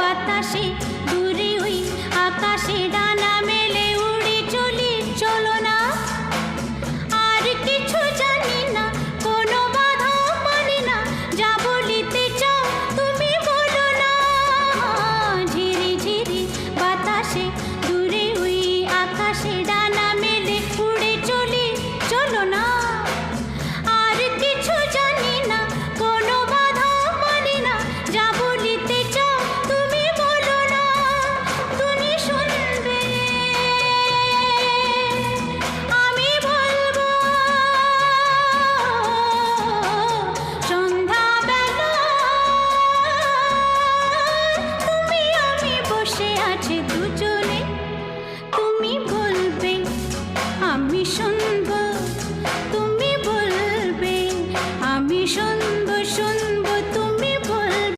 বাতাসে দূরে ওই আকাশে ডানা মেলে উড়ে চলি, চলো না। আর কিছু জানি না, কোনো বাধা মানি না, যা বলিতে চাও তুমি বলো না। ঝিরি ঝিরি বাতাসে দূরে ওই আকাশে ডানা মেলে উড়ে চলি, চলো না। আর কিছু জানি না, কোনো বাধা মানি না, যা বলিতে চাও তুমি বলো না। তুমি শুনবে, আমি বলবো। সন্ধ্যাবেলা তুমি আমি বসে আছি দুজন।